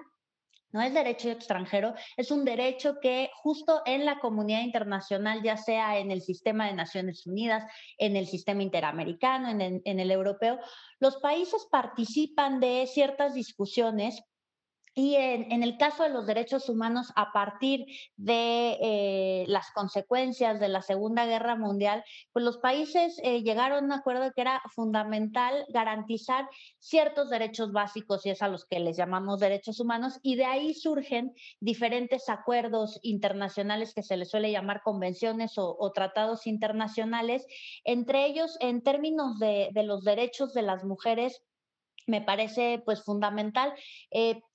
no es derecho extranjero, es un derecho que justo en la comunidad internacional, ya sea en el sistema de Naciones Unidas, en el sistema interamericano, en el europeo, los países participan de ciertas discusiones y en el caso de los derechos humanos, a partir de las consecuencias de la Segunda Guerra Mundial, pues los países llegaron a un acuerdo que era fundamental garantizar ciertos derechos básicos y es a los que les llamamos derechos humanos, y de ahí surgen diferentes acuerdos internacionales que se les suele llamar convenciones o tratados internacionales, entre ellos en términos de los derechos de las mujeres me parece pues fundamental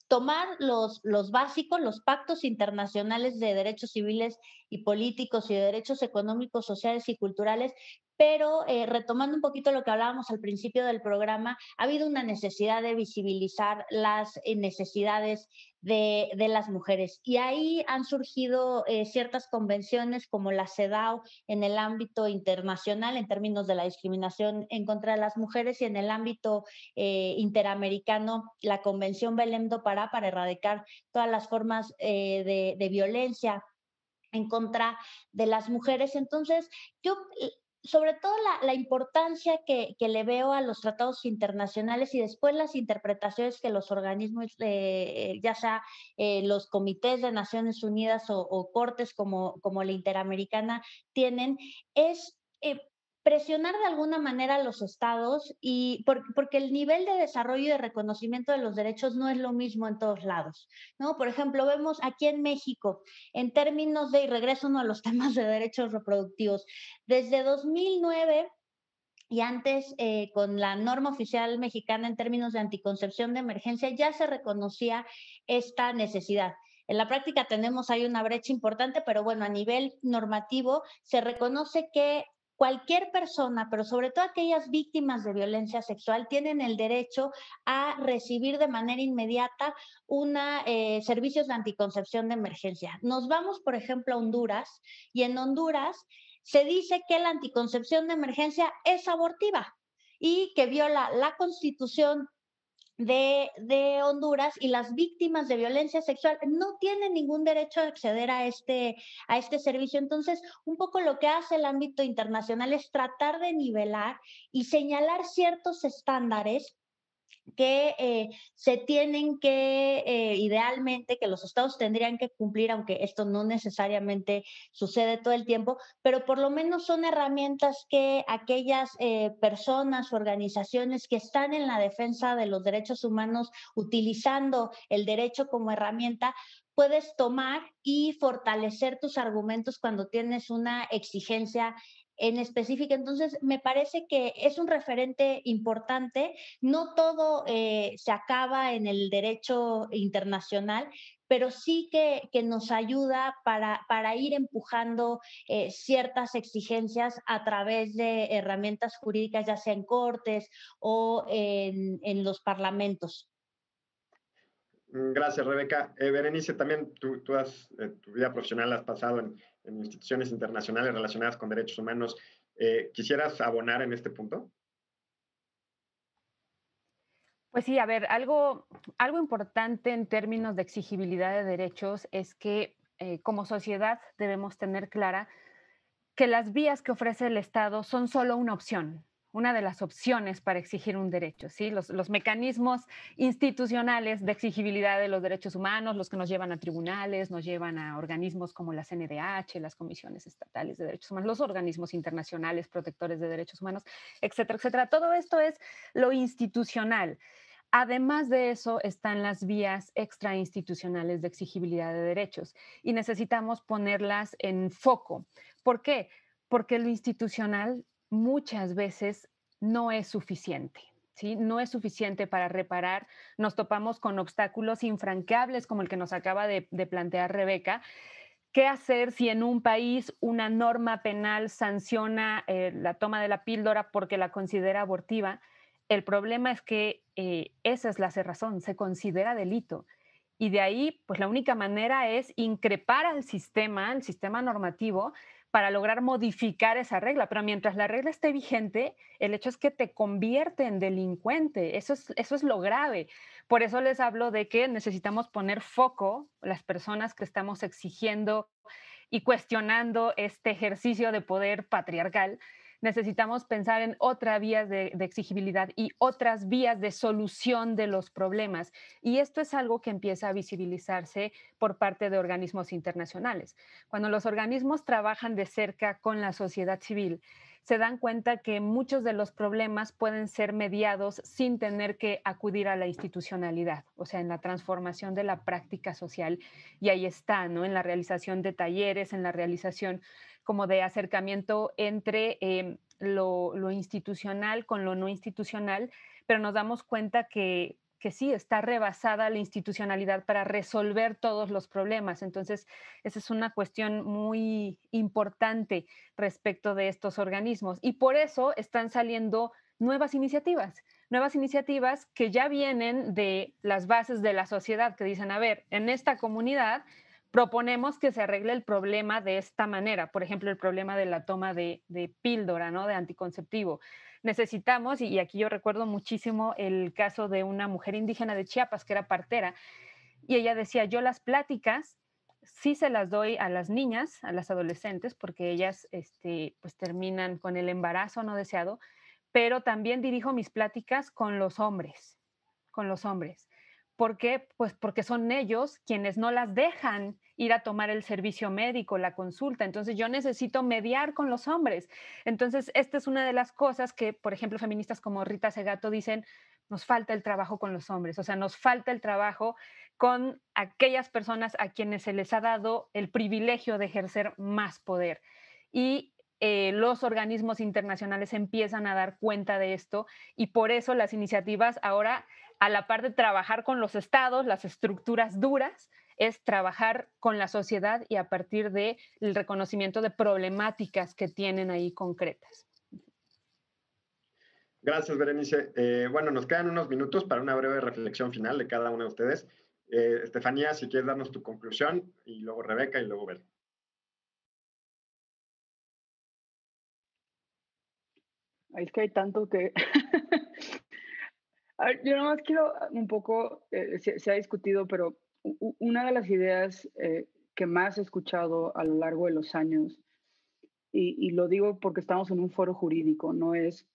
tomar los básicos, los pactos internacionales de derechos civiles y políticos y de derechos económicos, sociales y culturales, pero retomando un poquito lo que hablábamos al principio del programa, ha habido una necesidad de visibilizar las necesidades de las mujeres. Y ahí han surgido ciertas convenciones como la CEDAW en el ámbito internacional en términos de la discriminación en contra de las mujeres y en el ámbito interamericano, la Convención Belém do Pará para erradicar todas las formas de violencia en contra de las mujeres. Entonces, yo sobre todo la importancia que le veo a los tratados internacionales y después las interpretaciones que los organismos, ya sea los comités de Naciones Unidas o cortes como la Interamericana tienen, es presionar de alguna manera a los estados y porque el nivel de desarrollo y de reconocimiento de los derechos no es lo mismo en todos lados, ¿no? Por ejemplo, vemos aquí en México, en términos de, y regreso uno a los temas de derechos reproductivos, desde 2009 y antes con la norma oficial mexicana en términos de anticoncepción de emergencia ya se reconocía esta necesidad. En la práctica tenemos ahí una brecha importante, pero bueno, a nivel normativo se reconoce que cualquier persona, pero sobre todo aquellas víctimas de violencia sexual, tienen el derecho a recibir de manera inmediata servicios de anticoncepción de emergencia. Nos vamos, por ejemplo, a Honduras y en Honduras se dice que la anticoncepción de emergencia es abortiva y que viola la Constitución de Honduras y las víctimas de violencia sexual no tienen ningún derecho a acceder a este servicio. Entonces, un poco lo que hace el ámbito internacional es tratar de nivelar y señalar ciertos estándares que se tienen que, idealmente, que los estados tendrían que cumplir, aunque esto no necesariamente sucede todo el tiempo, pero por lo menos son herramientas que aquellas personas, organizaciones que están en la defensa de los derechos humanos, utilizando el derecho como herramienta, puedes tomar y fortalecer tus argumentos cuando tienes una exigencia en específica. Entonces, me parece que es un referente importante. No todo se acaba en el derecho internacional, pero sí que nos ayuda para ir empujando ciertas exigencias a través de herramientas jurídicas, ya sea en cortes o en los parlamentos. Gracias, Rebeca. Berenice, también tu vida profesional has pasado en instituciones internacionales relacionadas con derechos humanos. ¿Quisieras abonar en este punto? Pues sí, a ver, algo importante en términos de exigibilidad de derechos es que como sociedad debemos tener clara que las vías que ofrece el Estado son solo una opción, una de las opciones para exigir un derecho, ¿sí? Los mecanismos institucionales de exigibilidad de los derechos humanos, los que nos llevan a tribunales, nos llevan a organismos como la CNDH, las comisiones estatales de derechos humanos, los organismos internacionales protectores de derechos humanos, etcétera, etcétera. Todo esto es lo institucional. Además de eso, están las vías extrainstitucionales de exigibilidad de derechos y necesitamos ponerlas en foco. ¿Por qué? Porque lo institucional muchas veces no es suficiente. ¿Sí? No es suficiente para reparar. Nos topamos con obstáculos infranqueables como el que nos acaba de plantear Rebeca. ¿Qué hacer si en un país una norma penal sanciona la toma de la píldora porque la considera abortiva? El problema es que esa es la cerrazón, se considera delito. Y de ahí, pues la única manera es increpar al sistema, el sistema normativo, para lograr modificar esa regla. Pero mientras la regla esté vigente, el hecho es que te convierte en delincuente. Eso es lo grave. Por eso les hablo de que necesitamos poner foco, las personas que estamos exigiendo y cuestionando este ejercicio de poder patriarcal, necesitamos pensar en otras vías de exigibilidad y otras vías de solución de los problemas. Y esto es algo que empieza a visibilizarse por parte de organismos internacionales. Cuando los organismos trabajan de cerca con la sociedad civil, se dan cuenta que muchos de los problemas pueden ser mediados sin tener que acudir a la institucionalidad, o sea, en la transformación de la práctica social. Y ahí está, ¿no? En la realización de talleres, en la realización como de acercamiento entre lo institucional con lo no institucional, pero nos damos cuenta que sí, está rebasada la institucionalidad para resolver todos los problemas. Entonces, esa es una cuestión muy importante respecto de estos organismos. Y por eso están saliendo nuevas iniciativas que ya vienen de las bases de la sociedad, que dicen, a ver, en esta comunidad proponemos que se arregle el problema de esta manera. Por ejemplo, el problema de la toma de píldora, ¿no? De anticonceptivo. Necesitamos, y aquí yo recuerdo muchísimo el caso de una mujer indígena de Chiapas que era partera, y ella decía, yo las pláticas sí se las doy a las niñas, a las adolescentes, porque ellas pues terminan con el embarazo no deseado, pero también dirijo mis pláticas con los hombres, con los hombres. ¿Por qué? Pues porque son ellos quienes no las dejan ir a tomar el servicio médico, la consulta. Entonces yo necesito mediar con los hombres. Entonces esta es una de las cosas que, por ejemplo, feministas como Rita Segato dicen, nos falta el trabajo con los hombres, o sea, nos falta el trabajo con aquellas personas a quienes se les ha dado el privilegio de ejercer más poder. Y los organismos internacionales empiezan a dar cuenta de esto y por eso las iniciativas ahora, a la par de trabajar con los estados, las estructuras duras, es trabajar con la sociedad y a partir del reconocimiento de problemáticas que tienen ahí concretas. Gracias, Berenice. Bueno, nos quedan unos minutos para una breve reflexión final de cada uno de ustedes. Estefanía, si quieres darnos tu conclusión, y luego Rebeca, y luego Bel. Es que hay tanto que... A ver, yo nomás quiero un poco, se ha discutido, pero una de las ideas que más he escuchado a lo largo de los años, y lo digo porque estamos en un foro jurídico, no es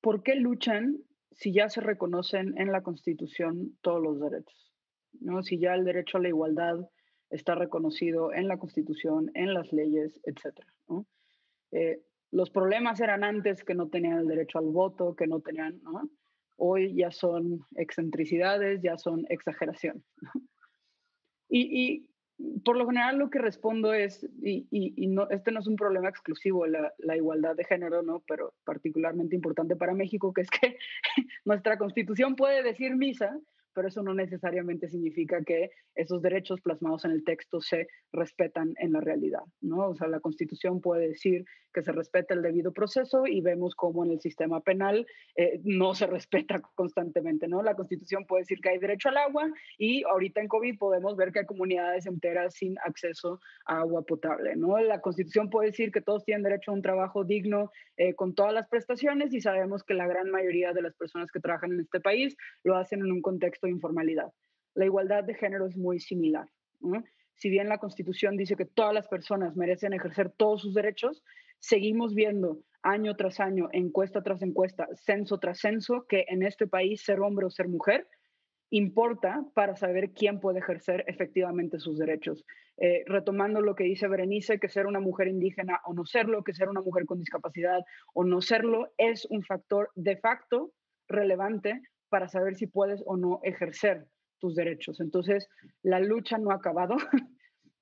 ¿por qué luchan si ya se reconocen en la Constitución todos los derechos, ¿no? Si ya el derecho a la igualdad está reconocido en la Constitución, en las leyes, etcétera, ¿no? Los problemas eran antes que no tenían el derecho al voto, que no tenían, ¿no? Hoy ya son excentricidades, ya son exageraciones, ¿no? Y por lo general lo que respondo es, y no, este no es un problema exclusivo, la igualdad de género, ¿no? Pero particularmente importante para México, que es que nuestra Constitución puede decir misa, pero eso no necesariamente significa que esos derechos plasmados en el texto se respetan en la realidad, ¿no? O sea, la Constitución puede decir que se respeta el debido proceso y vemos cómo en el sistema penal no se respeta constantemente, ¿no? La Constitución puede decir que hay derecho al agua y ahorita en COVID podemos ver que hay comunidades enteras sin acceso a agua potable, ¿no? La Constitución puede decir que todos tienen derecho a un trabajo digno con todas las prestaciones y sabemos que la gran mayoría de las personas que trabajan en este país lo hacen en un contexto de informalidad. La igualdad de género es muy similar, ¿no? Si bien la Constitución dice que todas las personas merecen ejercer todos sus derechos, seguimos viendo año tras año, encuesta tras encuesta, censo tras censo, que en este país ser hombre o ser mujer importa para saber quién puede ejercer efectivamente sus derechos. Retomando lo que dice Berenice, que ser una mujer indígena o no serlo, que ser una mujer con discapacidad o no serlo, es un factor de facto relevante para saber si puedes o no ejercer tus derechos. Entonces, la lucha no ha acabado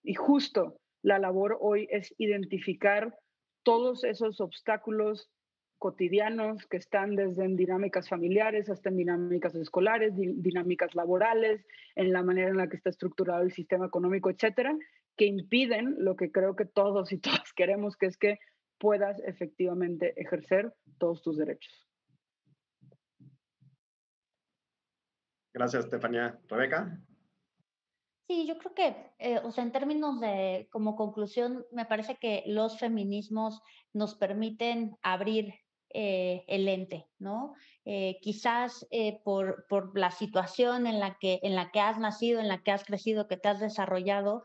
y justo la labor hoy es identificar todos esos obstáculos cotidianos que están desde en dinámicas familiares hasta en dinámicas escolares, dinámicas laborales, en la manera en la que está estructurado el sistema económico, etcétera, que impiden lo que creo que todos y todas queremos, que es que puedas efectivamente ejercer todos tus derechos. Gracias, Estefanía. Rebeca. Sí, yo creo que, o sea, en términos de, como conclusión, me parece que los feminismos nos permiten abrir el lente, ¿no? Quizás por la situación en la que has nacido, en la que has crecido, que te has desarrollado,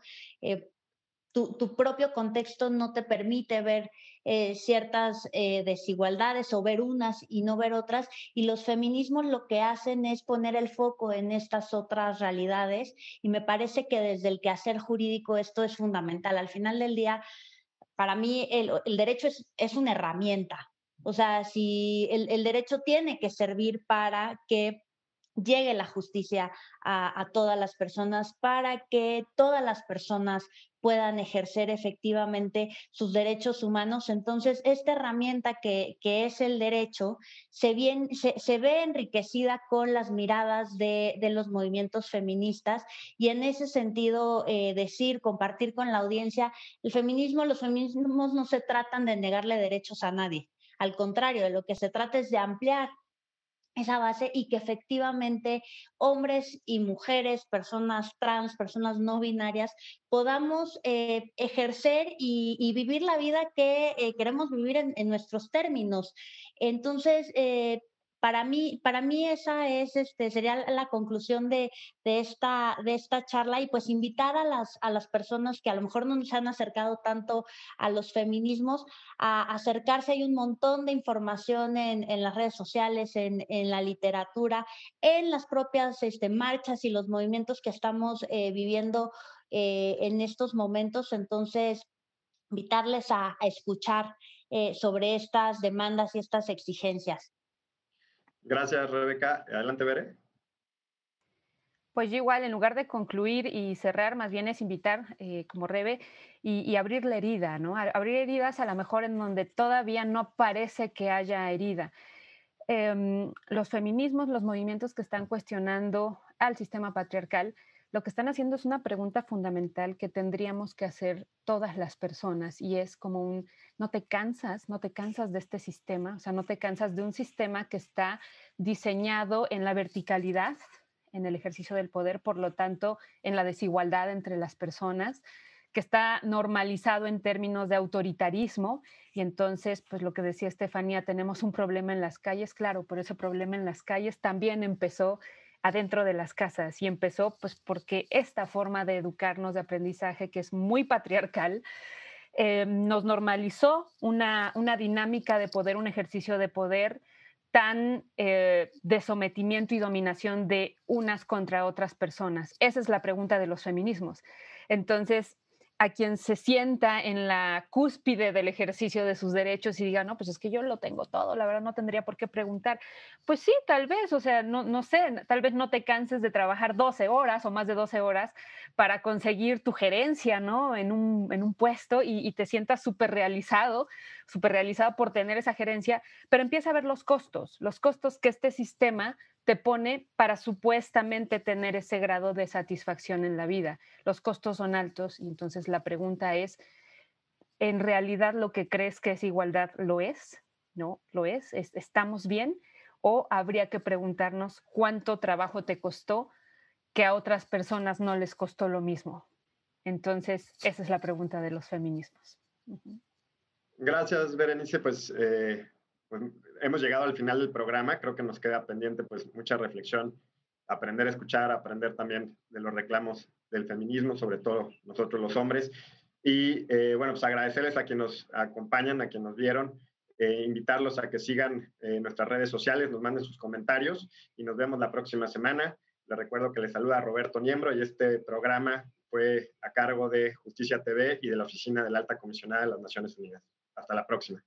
tu propio contexto no te permite ver ciertas desigualdades o ver unas y no ver otras, y los feminismos lo que hacen es poner el foco en estas otras realidades, y me parece que desde el quehacer jurídico esto es fundamental. Al final del día, para mí el derecho es una herramienta. O sea, si el derecho tiene que servir para que llegue la justicia a todas las personas, para que todas las personas puedan ejercer efectivamente sus derechos humanos. Entonces, esta herramienta que es el derecho se ve enriquecida con las miradas de los movimientos feministas, y en ese sentido compartir con la audiencia, los feminismos no se tratan de negarle derechos a nadie. Al contrario, de lo que se trata es de ampliar esa base y que efectivamente hombres y mujeres, personas trans, personas no binarias, podamos ejercer y vivir la vida que queremos vivir en nuestros términos. Entonces, para mí esa es, sería la conclusión de esta charla, y pues invitar a las personas que a lo mejor no nos han acercado tanto a los feminismos a acercarse. Hay un montón de información en las redes sociales, en la literatura, en las propias marchas y los movimientos que estamos viviendo en estos momentos. Entonces, invitarles a escuchar sobre estas demandas y estas exigencias. Gracias, Rebeca. Adelante, Bere. Pues yo igual, en lugar de concluir y cerrar, más bien es invitar, como Rebe, y abrir la herida, ¿no? Abrir heridas a lo mejor en donde todavía no parece que haya herida. Los feminismos, los movimientos que están cuestionando al sistema patriarcal, lo que están haciendo es una pregunta fundamental que tendríamos que hacer todas las personas, y es como no te cansas de este sistema, o sea, no te cansas de un sistema que está diseñado en la verticalidad, en el ejercicio del poder, por lo tanto, en la desigualdad entre las personas, que está normalizado en términos de autoritarismo. Y entonces, pues lo que decía Estefanía, tenemos un problema en las calles, claro, pero ese problema en las calles también empezó adentro de las casas, y empezó pues porque esta forma de educarnos, de aprendizaje, que es muy patriarcal, nos normalizó una dinámica de poder, un ejercicio de poder tan de sometimiento y dominación de unas contra otras personas? Esa es la pregunta de los feminismos. Entonces, a quien se sienta en la cúspide del ejercicio de sus derechos y diga, no, pues es que yo lo tengo todo, la verdad no tendría por qué preguntar. Pues sí, tal vez, o sea, no sé, tal vez no te canses de trabajar 12 horas o más de 12 horas para conseguir tu gerencia, ¿no? En un puesto y te sientas súper realizado por tener esa gerencia, pero empieza a ver los costos que este sistema te pone para supuestamente tener ese grado de satisfacción en la vida. Los costos son altos y entonces la pregunta es, ¿en realidad lo que crees que es igualdad lo es? ¿No? ¿Lo es? ¿Estamos bien? ¿O habría que preguntarnos cuánto trabajo te costó que a otras personas no les costó lo mismo? Entonces, esa es la pregunta de los feminismos. Gracias, Berenice. Pues hemos llegado al final del programa. Creo que nos queda pendiente pues mucha reflexión, aprender a escuchar, aprender también de los reclamos del feminismo, sobre todo nosotros los hombres. Y bueno, pues agradecerles a quienes nos acompañan, a quienes nos vieron, invitarlos a que sigan nuestras redes sociales, nos manden sus comentarios y nos vemos la próxima semana. Les recuerdo que les saluda Roberto Niembro y este programa fue a cargo de Justicia TV y de la Oficina de la Alta Comisionada de las Naciones Unidas. Hasta la próxima.